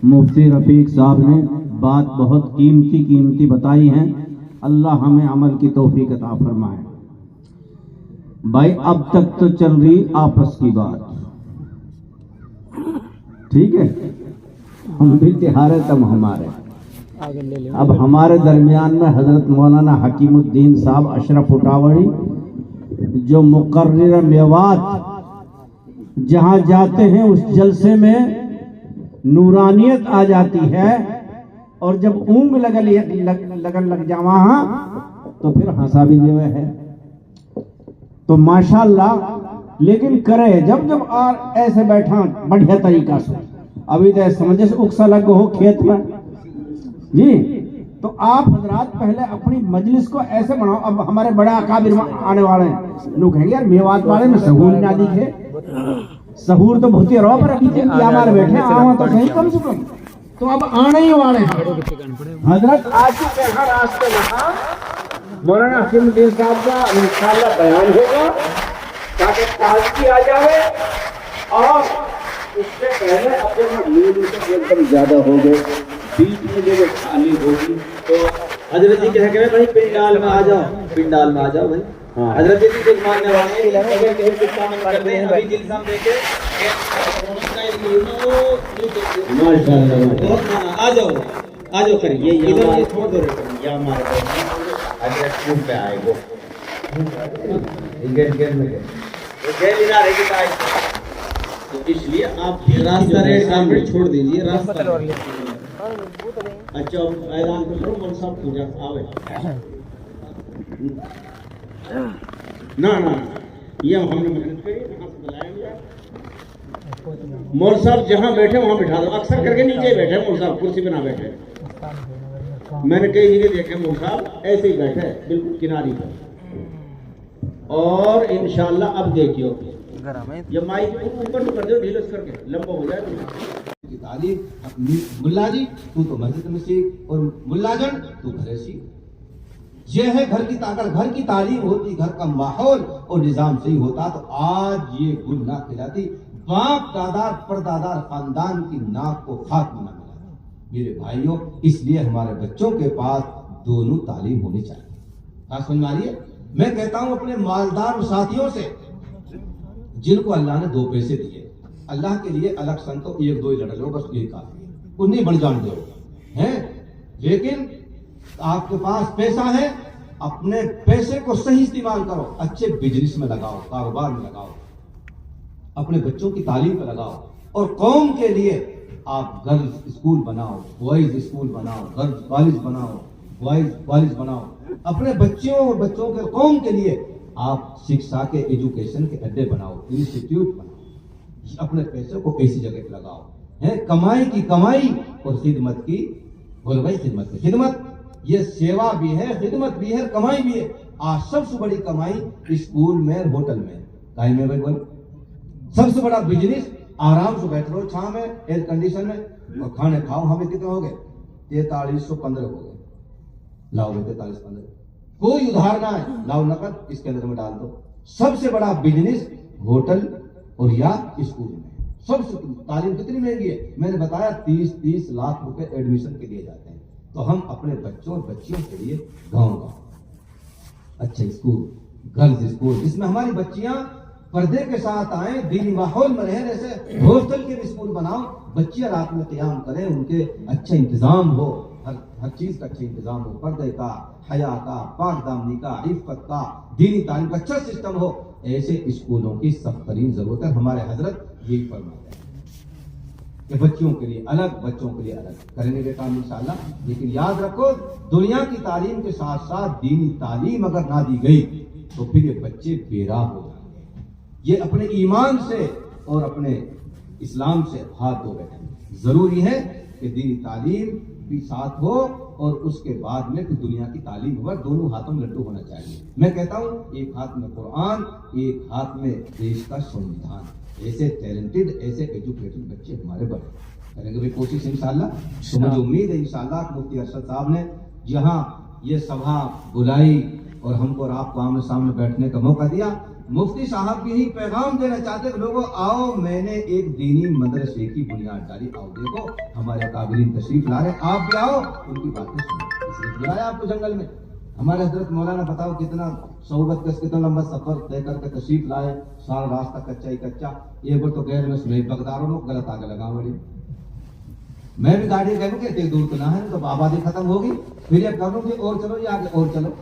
मुफ्ती रफीक साहब ने बात बहुत कीमती बताई हैं। अल्लाह हमें अमल की तौफीक अता फरमाए। भाई अब तक तो चल रही आपस की बात, ठीक है, हम भी तिहारे तम हमारे। अब हमारे दरमियान में हजरत मौलाना हकीमुद्दीन साहब अशरफ उटावड़ी, जो मुकर्रिर मेवात, जहां जाते हैं उस जलसे में नूरानियत आ जाती है, और जब ऊंग लगन लग जा वहां तो फिर हंसा भी जो है। तो माशाअल्लाह, लेकिन करे जब जब और ऐसे बैठा बढ़िया तरीका से, अभी तो समझे से उकसा लग हो खेत में जी। तो आप हजरात पहले अपनी मजलिस को ऐसे बनाओ। अब हमारे बड़े अकाबिर आने वाले हैं, लोग कहेंगे यार मेवात वाले में सहूर ना दिखे, सहूर तो बहुत ही रो पर अभी हमारे बैठे आवा तो सही कम से कम। तो अब आने ही वाले हैं हजरत। आज के यहाँ रास्ते में मौलाना हकीमुद्दीन साहब का इंशाअल्लाह बयान होगा ताकि ताजगी आ जाए। और उससे पहले अब जब नींद से एकदम ज्यादा हो गए, बीच में जब खाली होगी तो हजरत जी कह के भाई पिंडाल में आ जाओ, पिंडाल में आ जाओ भाई। हाँ, हजरत जी कुछ मानने वाले हैं, अगर कहीं कुछ काम कर रहे हैं अभी जिल्सा में देखे माशाअल्लाह, आ जाओ करिए, इधर ये छोड़ दो, ये हमारे हजरत खूब पे आए वो गेट में गेट इधर है कि तो इसलिए आप रास्ता रेड कारपेट छोड़ दीजिए, रास्ता। अच्छा मैदान पे करो, मौल साहब पूजा आवे ना ये हमने मेहनत करी, यहाँ से बुलाया। मौल साहब जहाँ बैठे वहाँ बिठा दो, अक्सर करके नीचे बैठे मौल साहब, कुर्सी पे ना बैठे। मैंने कई जगह देखे मौल साहब ऐसे ही बैठे बिल्कुल किनारी पर। और इंशाअल्लाह अब देखियो ये माइक ऊपर कर दो, ढीलस करके लंबा हो जाए। तारीफ अपनी मुल्ला जी तू तो मस्जिद में सीख, और मुल्लाजन तू घरे सीख। ये है घर की ताकत, घर की तालीम होती, घर का माहौल और निजाम सही होता तो आज ये गुल ना खिलाती, बाप दादा परदादा खानदान की नाक को खाक न मिला। मेरे भाइयों, इसलिए हमारे बच्चों के पास दोनों तालीम होनी चाहिए। बात समझ में आ रही है? मैं कहता हूं अपने मालदार साथियों से जिनको अल्लाह ने 2 पैसे दिए, अल्लाह के लिए अलग संतो 1-2 लड़ लो, बस ये काफी है, उन्हें बढ़ जान दो हैं। लेकिन आपके पास पैसा है, अपने पैसे को सही इस्तेमाल करो, अच्छे बिजनेस में लगाओ, कारोबार में लगाओ, अपने बच्चों की तालीम पर लगाओ। और कौम के लिए आप गर्ल्स स्कूल बनाओ, बॉयज स्कूल बनाओ, गर्ल्स कॉलेज बनाओ, बॉयज कॉलेज बनाओ। अपने बच्चों के कौम के लिए आप शिक्षा के एजुकेशन के अड्डे बनाओ, इंस्टीट्यूट बनाओ। अपने पैसे को ऐसी जगह पे लगाओ, है कमाई की कमाई और खिदमत की, बोलो भाई खिदमत की खिदमत। ये सेवा भी है, खिदमत भी है, कमाई भी है। आज सबसे बड़ी कमाई स्कूल में, होटल में, टाइम में भाई बोलो, सबसे बड़ा बिजनेस आराम से बैठ लो छां में, एयर कंडीशन में, और खाने खाओ। हमें कितने हो गए? 4315 हो गए। लाओ भाई 4315, कोई उधार ना है, लाओ नकद इसके अंदर में डाल दो। सबसे बड़ा बिजनेस होटल और या स्कूल में। सबसे तालीम कितनी महंगी है? मैंने बताया 30 लाख रुपए एडमिशन के लिए जाते हैं। तो हम अपने बच्चों और बच्चियों के लिए गाँव अच्छे स्कूल, गर्ल्स स्कूल, जिसमें हमारी बच्चियां पर्दे के साथ आए, दीनी माहौल में रहे, जैसे हॉस्टल के भी स्कूल बनाओ, बच्चियां रात में क़याम करें, उनके अच्छा इंतजाम हो, हर चीज का अच्छा इंतजाम हो, पर्दे का, हया का, पाक दामनी का, इफ्फत का, दीनी तालीम का अच्छा सिस्टम हो। ऐसे स्कूलों की सख्त तरीन जरूरत है। हमारे हजरत यही फरमाते हैं कि बच्चों के लिए अलग, बच्चों के लिए अलग करेंगे ये काम इंशाअल्लाह। लेकिन याद रखो, दुनिया की तालीम के साथ साथ दीनी तालीम अगर ना दी गई तो फिर ये बच्चे बेराह हो जाएंगे। ये अपने ईमान से और अपने इस्लाम से हाथ धो बैठेंगे। जरूरी है कि दीनी तालीम भी साथ हो और उसके बाद में फिर दुनिया की तालीम हो, दोनों हाथों में लड्डू होना चाहिए। मैं कहता हूँ एक हाथ में कुरान, एक हाथ में देश का संविधान। ऐसे टैलेंटेड, ऐसे एजुकेटेड बच्चे हमारे बने करेंगे भाई कोशिश इंशाअल्लाह। तो मुझे उम्मीद है इंशाअल्लाह मुफ्ती अरशद साहब ने जहाँ ये सभा बुलाई और हमको और आपको आमने सामने बैठने का मौका दिया, मुफ्ती साहब यही पैगाम देना चाहते हैं, लोगों आओ, मैंने एक दीनी मदरसे की बुनियाद डाली, आओ देखो हमारे काबिलीन तशरीफ ला रहे, आप भी आओ, उनकी बातें सुनो, इसलिए बुलाया आपको जंगल में। हमारे हजरत मौलाना बताओ कितना सोहबत का कितना लंबा सफर तय करके तशरीफ लाए, सारा रास्ता कच्चा ही कच्चा। एक बार तो गैर में सुबह बगदारों में गलत आगे लगा बड़ी, मैं भी गाड़ी कह के दूर तो ना है, तो आबादी खत्म होगी, फिर ये कर लूंगी और चलो, ये आगे और चलो,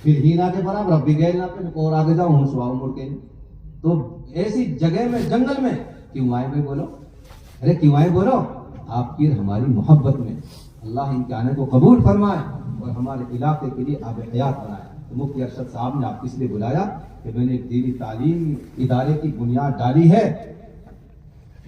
फिर ही ना के बराबर अब भी गए ना पे और आगे जाओ, हूँ सुबह मुड़ के। तो ऐसी जगह में जंगल में क्यों आए भाई बोलो, अरे क्यों आए बोलो, आपकी हमारी मोहब्बत में अल्लाह इनके आने को कबूल फरमाए और हमारे इलाके के लिए आब हयात बनाए। तो मुफ्ती अरशद साहब ने आपको इसलिए बुलाया कि मैंने एक दीनी तालीम इदारे की बुनियाद डाली है,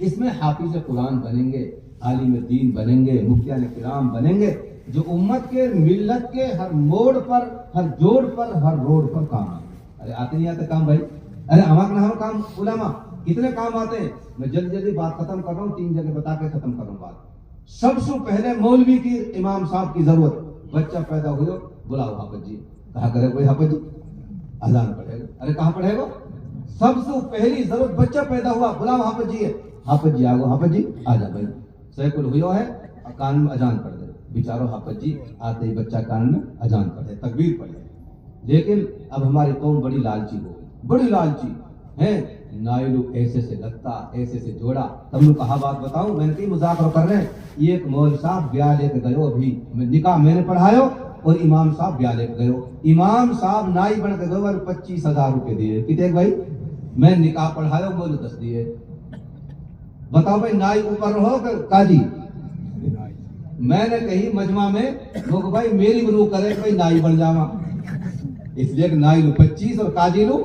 इसमें हाफिज कुरान बनेंगे, आलिम दीन बनेंगे, मुफ्तियान किराम बनेंगे, जो उम्मत के मिल्लत के हर मोड़ पर, हर जोड़ पर, हर रोड पर काम आए। अरे आते नहीं आते काम भाई, अरे हमारे हम काम उलमा कितने काम आते हैं। मैं जल्दी जल्दी बात खत्म कर रहा हूँ, 3 जगह बता के खत्म कर रहा हूँ बात। सबसे पहले मौलवी की, इमाम साहब की जरूरत, बच्चा पैदा हुआ बुलाओ हाफिज जी, कहा करे कोई हाफिज जी अजान पढ़ेगा, अरे कहाँ पढ़ेगा, सबसे पहली जरूरत बच्चा पैदा हुआ बुलाओ हाफिज जी है, हाफिज जी आगो, हाफिज जी आ जा भाई, सैकुल हुआ है कान में अजान पढ़ दे, बेचारो हाफिज जी आते ही बच्चा कान में अजान पढ़े, तकबीर पढ़े। लेकिन अब हमारी कौम बड़ी लालची हो गई, बड़ी लालची है, नाइलू ऐसे से लगता, ऐसे से जोड़ा। तब मैं कहा बात बताऊं, मैंने कहीं मजाक कर रहे हैं, ये एक मौलवी साहब ब्याह लेके गयो, अभी मैं निकाह मैंने पढ़ायो और इमाम साहब ब्याह लेके गयो, इमाम साहब नाई बन के गयो और 25,000 रुपए दिए, कितने भाई, मैं निकाह पढ़ायो बोलो 10 दिए, बताओ भाई नाई ऊपर रहो काजी। मैंने कही मजमा में लोग भाई मेरी रूह करे भाई नाई बन जावा, इसलिए नाई लू 25 और काजी लू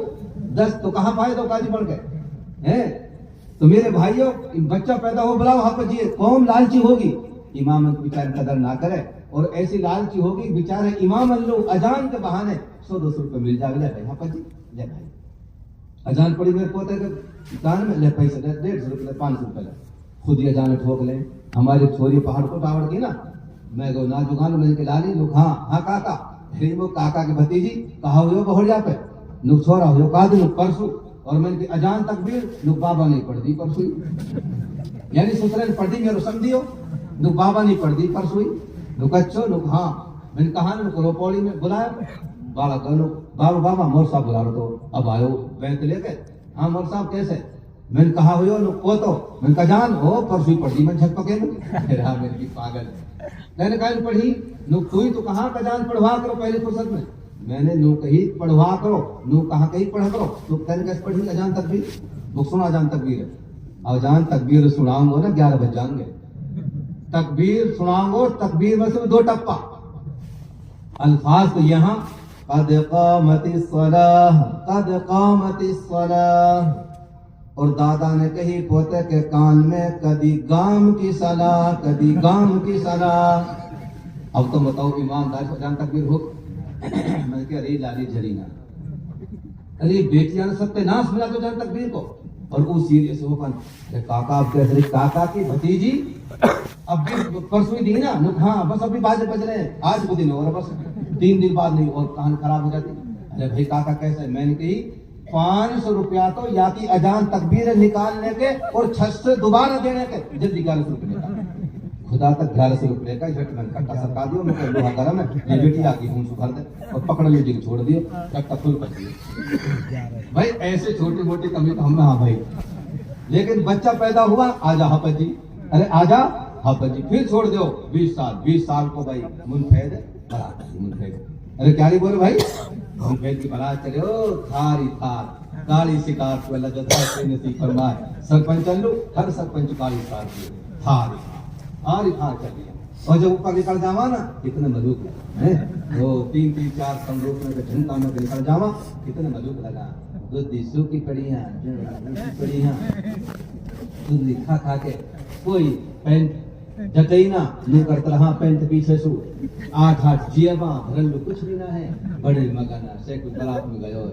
10, तो कहाँ पाए तो काजी बन गए हैं। तो मेरे भाइयों, बच्चा पैदा हो बुलाओ हाफिज जी, कौम लालची होगी, इमाम बेचारे कदर ना करे, और ऐसी लालची होगी बेचारे इमाम अल्लू अजान के बहाने 100-200 रुपए मिल जाएगा, ले भाई हाफिज जी ले भाई, अजान पड़ी मेरे पोते के कान में, ले पैसे 150 रुपए 500 रुपए ले, खुद ही अजान ठोक ले। हमारी छोरी पहाड़ को टावड़ की ना, मैं गो ना जुगान मैंने के लाली लोग, हाँ हाँ काका, वो काका की भतीजी कहा हुआ बहुड़िया पे नुक छोरा हुआ काद नुक परसू, और मैंने अजान तकबीर नुक बाबा नहीं पढ़ दी परसू, यानी सुतरे ने पढ़ दी मेरे समझियो, नुक बाबा नहीं पढ़ दी परसू, नुक अच्छो नुक हाँ, मैंने कहा नुक रोपौड़ी में बुलाया बाला कहो बाबा बाबा मोर साहब बुला लो, तो अब आयो बैंक लेके, हाँ मोर साहब कैसे, मैंने कहा हुआ नुक को, तो मैंने कहा जान हो परसू पढ़ दी, मैं झक पके हाँ मेरी पागल, मैंने कहा पढ़ी नुक हुई तो कहाँ का जान पढ़वा करो पहले फुर्सत में, मैंने नो कही पढ़वा करो, नो कहा कहीं पढ़ा करो, तो कहने कैसे पढ़ी अजान तकबीर, वो सुना अजान तकबीर है, अजान तकबीर सुनाऊंगो ना 11 बज जाएंगे, तकबीर सुनाऊंगो, तकबीर में से 2 टप्पा अल्फाज तो यहाँ कद कामतिस सलाह, कद कामतिस सलाह, और दादा ने कही पोते के कान में कदी गाम की सलाह, कदी गाम की सलाह। अब तो बताओ ईमानदार से अजान तकबीर हो, मैं क्या अरे लाली जरीना, अरे बेटियां ने सत्यानाश मिला तो जान तकबीर को, और वो सीरियस हो कन काका, अब कैसे काका की भतीजी अब भी परसों दी ना, हाँ बस अभी बाजे बज रहे हैं, आज को दिन और बस 3 दिन बाद नहीं, और कान खराब हो जाती। अरे भाई काका कैसे, मैंने कही 500 रुपया तो या की अजान तकबीर निकालने के और 6 से दोबारा देने के, जल्दी 1100 रुपये खुदा तक 1100 रुपये का इन्वेस्टमेंट करता सरका दियो, मैं लोहा गरम है, ये बेटी आके हूँ सुधर दे और पकड़ लो जी छोड़ दियो, तक फुल कर दिए। भाई ऐसे छोटी मोटी कमी तो हम, हाँ भाई, लेकिन बच्चा पैदा हुआ आजा हाफिज जी, अरे आजा हाफिज जी, फिर छोड़ दो 20 साल को भाई मुनफैद बरात, मुनफैद, अरे क्या नहीं बोले भाई, मुनफैद की बरात चले हो, थारी थार काली शिकार को अल्लाह जता से नसीब फरमाए, सरपंच अल्लू हर सरपंच काली शिकार की थारी थार कर दिया, और जब ऊपर निकल जावा ना कितने मलूक है, वो 3-4 संरूप में झंडा में निकल जावा कितने मलूक लगा, दूध दिसू की कड़ियां दूध खा खा के, कोई पैंट जतई ना नु करता रहा, पैंट पीछे सू 8 जियबा भरल कुछ भी ना है, बड़े मगाना से कुछ बरात में गयो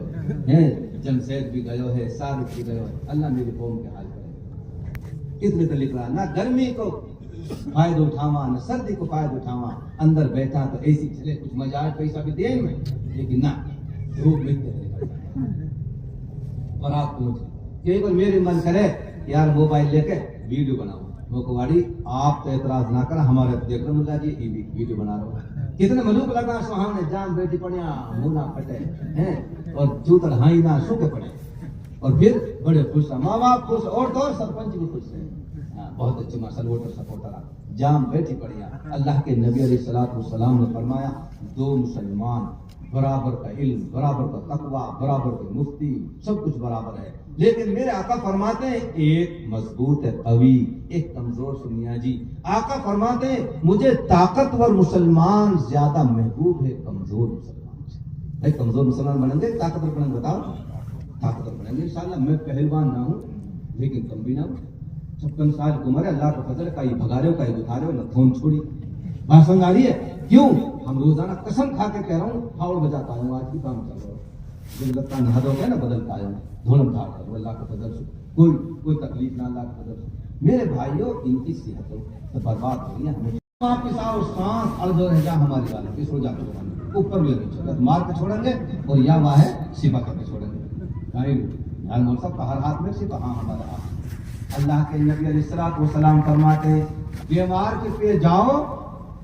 है, जमशेद भी गयो है, शाहरुख भी गयो है, अल्लाह मेरी कौम के हाल करे, कितने तो लिख रहा ना गर्मी को फायदा उठावा, न सर्दी को फायदा उठावा, अंदर बैठा तो ऐसी चले कुछ मजाक पैसा भी दें में, लेकिन ना धूप में बारात पहुंची, एक बार मेरे मन करे यार मोबाइल लेके वीडियो बनाओ। वो कुवाड़ी आप तो एतराज ना कर, हमारे देख रहे मुल्ला जी ये वीडियो बना रहे हो, कितने मलूक लगा सुहावने जान बेटी पड़िया मुंह ना फटे हैं और जूतर हाई ना सूखे पड़े, और फिर बड़े खुश है, माँ बाप खुश और तो और सरपंच भी खुश है। बहुत अच्छे माशाल्लाह वोटर सपोर्टर जाम बैठी पड़िया। अल्लाह के नबी अलैहिस्सलाम ने फरमाया दो मुसलमान बराबर का इल्म, बराबर का तकवा, बराबर के मुफ्ती, सब कुछ बराबर है, लेकिन मेरे आका फरमाते हैं एक मजबूत है कवी, एक कमजोर सुनिया जी। आका फरमाते हैं मुझे ताकतवर मुसलमान ज्यादा महबूब है कमजोर मुसलमान से। भाई कमजोर मुसलमान बनेंगे ताकतवर बनेंगे, बताओ ताकतवर बनेंगे इंशाल्लाह। मैं पहलवान ना हूँ लेकिन कम भी ना हूँ, 56 साल की उम्र है, अल्लाह का फजल, का भगा रहे हो का उठा रहे हो, न फोन छोड़ी। बात समझ आ रही है? क्यों हम रोजाना कसम खा के कह रहा हूँ फाउल बजाता हूँ, आज भी काम चल रहा है, दिन लगता नहा दो क्या ना बदलता है धोनम था अल्लाह का फजल से, कोई तकलीफ ना अल्लाह का फजल से। मेरे भाइयों इनकी सेहत तो बर्बाद हो रही है, हमें आपके साथ सांस अर्जो रह जा हमारी वाले की सो जाते ऊपर भी नहीं मार के छोड़ेंगे और या वह है सिपा करके छोड़ेंगे। मौल साहब का हर हाथ में सिपा, हाँ हमारा हाथ। अल्लाह के नबी अलैहिस्सलाम फरमाते बीमार के पे जाओ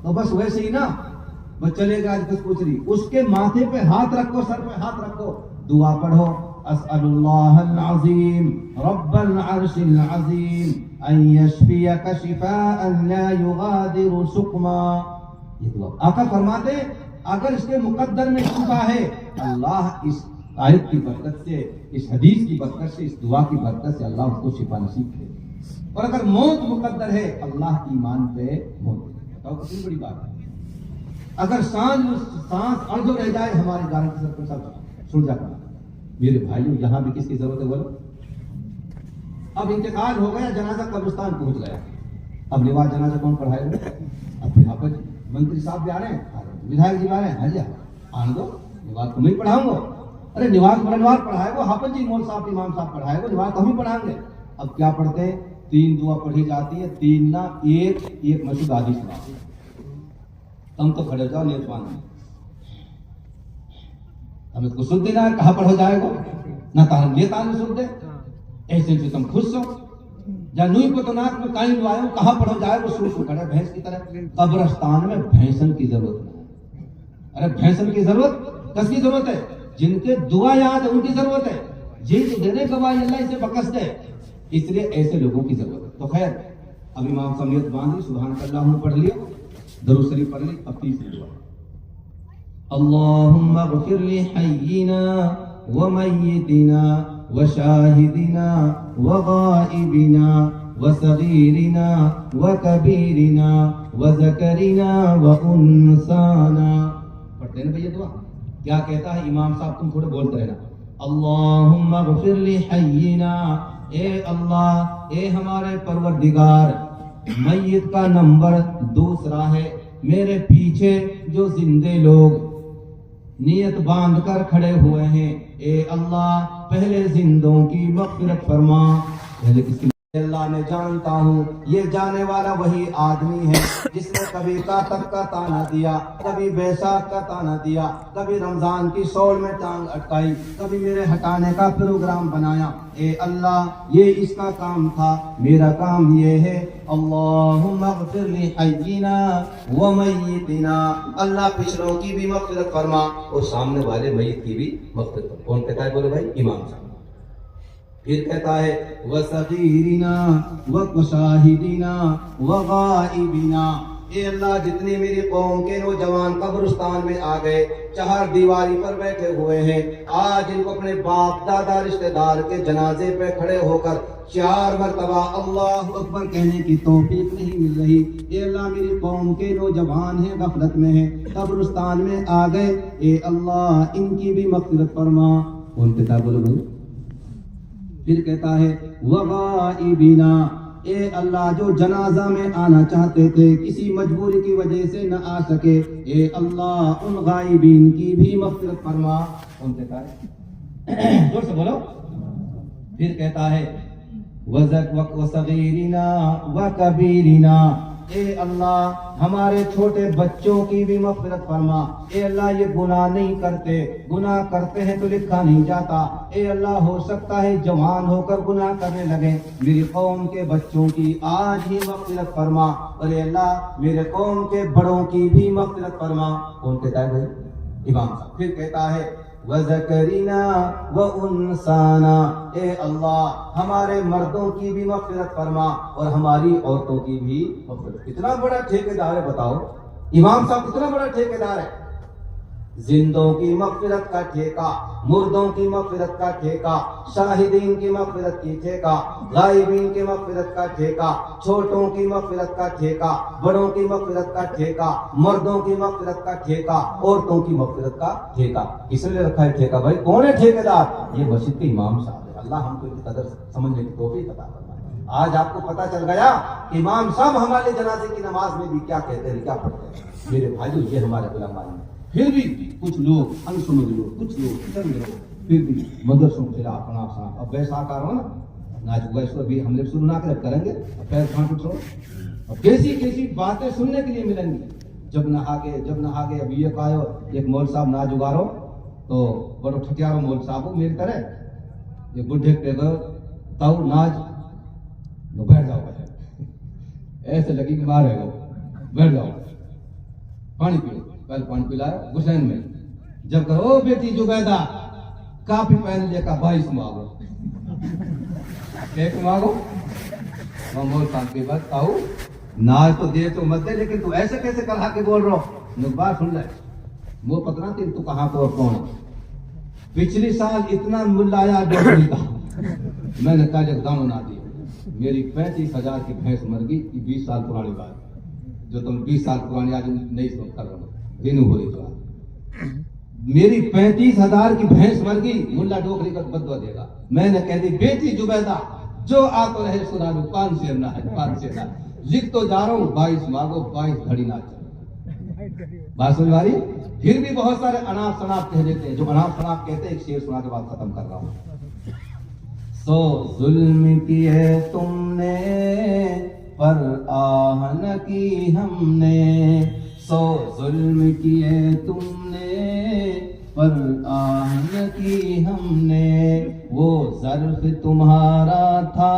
तो बस वैसे ही ना बस चलेगा, आज कुछ पूछ रही उसके माथे पे हाथ रखो, सर पे हाथ रखो, दुआ पढ़ो अस्अलुल्लाहल अज़ीम रब्बल अर्शिल अज़ीम अन यशफियका शिफाअन ला युगादिरु सुक़मा। ये दुआ आका फरमाते अगर इसके मुकद्दर में शिफा है, अल्लाह इस आयत की बरकत से, इस हदीस की बरकत से, इस दुआ की बरकत से अल्लाह उसको शिफा नसीब करे। और अगर मौत मुकद्दर है, अल्लाह ईमान पे मौत। बताओ कितनी बड़ी बात है। अगर सांस अर्जो रह जाए हमारे गारंटी सर पर सब सुन जाता। मेरे भाइयों यहाँ भी किसकी जरूरत है बोलो? अब इंतकाल हो गया, जनाजा कब्रिस्तान पहुंच गया, अब नमाज जनाजा कौन पढ़ाएगा? अब यहाँ पर मंत्री साहब भी आ रहे हैं, विधायक जी आ रहे हैं, हाजिया आने दो, नमाज तो मैं पढ़ाऊंगा। अरे नमाज पढ़ाएगा हाफिज जी, मौल साहब, इमाम साहब पढ़ाएगा, नमाज तो हम ही पढ़ाएंगे। अब क्या पढ़ते हैं? 3 दुआ पढ़ी जाती है, 3 ना एक मशहूर आदि सुना। तुम तो खड़े जाओ नेतवान में, हम इसको सुन देना है, कहाँ पर हो जाएगा ना तार नेता ने सुन दे, ऐसे से तुम खुश हो या नुई को तो नाक में काई लुआए, कहाँ पर हो जाएगा सुन खड़े भैंस की तरह। कब्रिस्तान में भैंसन की जरूरत नहीं। अरे भैंसन की जरूरत किसकी जरूरत है? जिनके दुआ याद है उनकी जरूरत है, जिनको देने गवाही अल्लाह इसे बकस दे, इसलिए ऐसे लोगों की जरूरत है। तो खैर अब इमाम समियत बांधी, सुभान अल्लाह पढ़ लिया, दरूद शरीफ पढ़ ली, अब तीसरी दुआ अल्लाहुम्मा गफिर ली हय्यिना व मय्यितिना व शाहिदिना व गाइबिना व सगीरिना व कबीरिना व ज़करिना व उन्साना। पढ़ते ना भैया दुआ। क्या कहता है इमाम साहब? तुम थोड़े बोलते रहना। अल्लाहुम्मा गफिर ली हय्यिना, ए अल्लाह, ए हमारे परवरदिगार, मय्यत का नंबर दूसरा है, मेरे पीछे जो जिंदे लोग नियत बांध कर खड़े हुए हैं, ए अल्लाह पहले जिंदों की मग़फ़िरत फरमा। पहले किसकी? अल्लाह ने जानता हूँ ये जाने वाला वही आदमी है जिसने कभी कातक का ताना दिया, कभी बैसाख का ताना दिया, कभी रमजान की शौल में टांग अटकाई, कभी मेरे हटाने का प्रोग्राम बनाया। ए अल्लाह ये इसका काम था, मेरा काम ये है। अल्लाहुम्मा ग़फ़िर ली हय्यिना व मय्यितिना, अल्लाह पिछलों की भी मग़फ़िरत फरमा और सामने वाले मय्यत की भी मग़फ़िरत। कौन कहता है बोले भाई? इमाम साहब। फिर कहता है वसगीरिना व शाहिदिना व गाइबिना, ए अल्लाह जितने मेरी कौम के नौजवान कब्रिस्तान में आ गए, चार दीवारी पर बैठे हुए हैं, आज इनको अपने बाप दादा रिश्तेदार के जनाजे पे खड़े होकर 4 मरतबा अल्लाह अकबर कहने की तौफीक नहीं मिल रही। ए अल्लाह मेरी कौम के नौजवान हैं, गफलत में हैं, कब्रिस्तान में आ गए, ए अल्लाह इनकी भी मग़फ़िरत फरमा। कौन कहता है बोलो भाई? फिर कहता है वगाइबिना, ए अल्लाह जो जनाजा में आना चाहते थे किसी मजबूरी की वजह से न आ सके, ए अल्लाह उन गाइबीन की भी मग़फ़िरत फरमा। कौन कहता है? जोर से बोलो। फिर कहता है वसगीरिना व कबीरिना, ए अल्लाह हमारे छोटे बच्चों की भी मग़फ़िरत फरमा। ए अल्लाह ये गुनाह नहीं करते, गुनाह करते हैं तो लिखा नहीं जाता। ए अल्लाह हो सकता है जवान होकर गुनाह करने लगे, मेरी कौम के बच्चों की आज ही मग़फ़िरत फरमा। और ए अल्लाह मेरे कौम के बड़ों की भी मग़फ़िरत फरमा। कौन कहता है भाई? इमाम साहब। फिर कहता है वज़करिना व उन्साना, ए अल्लाह हमारे मर्दों की भी मग़फ़िरत फरमा और हमारी औरतों की भी मग़फ़िरत। कितना बड़ा ठेकेदार है बताओ, इमाम साहब कितना बड़ा ठेकेदार है। जिंदों की मग़फ़िरत का ठेका, मुर्दों की मग़फ़िरत का ठेका, शाहिदीन की मग़फ़िरत की ठेका, गायबीन की मग़फ़िरत का ठेका, छोटों की मग़फ़िरत का ठेका, बड़ों की मग़फ़िरत का ठेका, मर्दों की मग़फ़िरत का ठेका, औरतों की मग़फ़िरत का ठेका। किसने रखा है ठेका भाई? कौन है ठेकेदार? ये मस्जिद के इमाम साहब है। अल्लाह हमको इनकी कदर समझने की तौफीक अता फरमाए। आज आपको पता चल गया इमाम साहब हमारे जनाजे की नमाज में भी क्या कहते हैं, क्या पढ़ते हैं। मेरे भाइयों ये हमारे उलमा हैं। फिर भी कुछ लोग अनसुने लोग, कुछ लोग चंद लोग फिर भी मदरसों के खिलाफ अब वैसा कार हो ना नाचुगा, इसको भी हम लोग शुरू ना कर करेंगे। पैर खान छोड़ो, अब कैसी कैसी बातें सुनने के लिए मिलेंगी। जब नहा के अब ये कहो एक मौल साहब ना जुगारो तो बड़ो ठटियारो मौल साहब मेरी तरह ये बुढ़े पे गो ताऊ नाच नो बैठ जाओ, ऐसे लगी कि मारे हो, बैठ जाओ पानी पियो। कल पानी पिलाया हुसैन में, जब कहो ओ बेटी जुबैदा काफी पहन लेकर 22 मांगो, एक मांगो मोल साहब के बाद ताऊ नाच तो दे तो मत दे, लेकिन तू ऐसे कैसे कहा के बोल रहा हो। बात सुन ले, वो पकड़ा थी तू कहाँ को और कौन। पिछली साल इतना मुल्ला आया डोकरी का, मैंने कहा जब दाम ना दिया, मेरी 35,000 की भैंस मर गई। 20 साल पुरानी बात, जो तुम 20 साल पुरानी आज नहीं सुन कर रहे हो, दिन हो रही तो मेरी 35,000 की भैंस मर गई। मुल्ला डोकरी का बदवा देगा। मैंने कह दी बेटी जुबैदा जो आ तो रहे सुना दो, 5 शेर ना है, 5 शेर ना लिख तो जा रहा हूँ, 22 मांगो 22 घड़ी ना चले। बात सुन वाली। फिर भी बहुत सारे अनाप शनाप कह देते हैं, जो अनाप शनाप कहते हैं एक शेर सुना के बाद खत्म कर रहा हूँ। सो जुल्म किए तुमने पर आह न की हमने, सो जुल्म किए तुमने पर आह न की हमने, वो ज़र्फ तुम्हारा था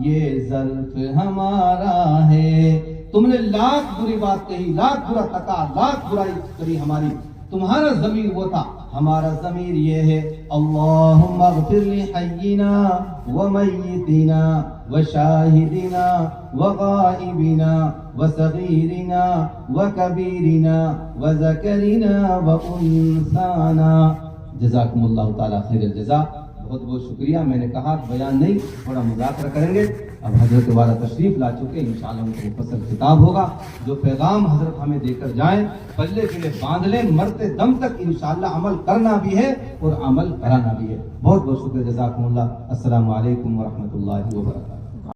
ये ज़र्फ हमारा है। तुमने लाख बुरी बात कही, लाख बुरा तका, लाख बुराई करी हमारी, तुम्हारा ज़मीर वो था, हमारा ज़मीर ये है। अल्लाहुम्मा अग़फ़िर लि हय्यिना व मय्यितिना व शाहिदिना व गाइबिना व सगीरिना व कबीरिना व ज़करिना व उन्साना। जज़ाकुमुल्लाहु ताला खैरल जज़ा। बहुत बहुत शुक्रिया। मैंने कहा बयान नहीं, थोड़ा मुज़ाकरा करेंगे। अब हजरत वाला तशरीफ ला चुके, इंशाअल्लाह उनको मुफस्सल खिताब होगा। जो पैगाम हजरत हमें देकर जाएं पल्ले के लिए बांध लें, मरते दम तक इंशाअल्लाह अमल करना भी है और अमल कराना भी है। बहुत बहुत शुक्रिया। जज़ाकुमुल्लाह। अस्सलामु अलैकुम व रहमतुल्लाहि व बरकातुहू।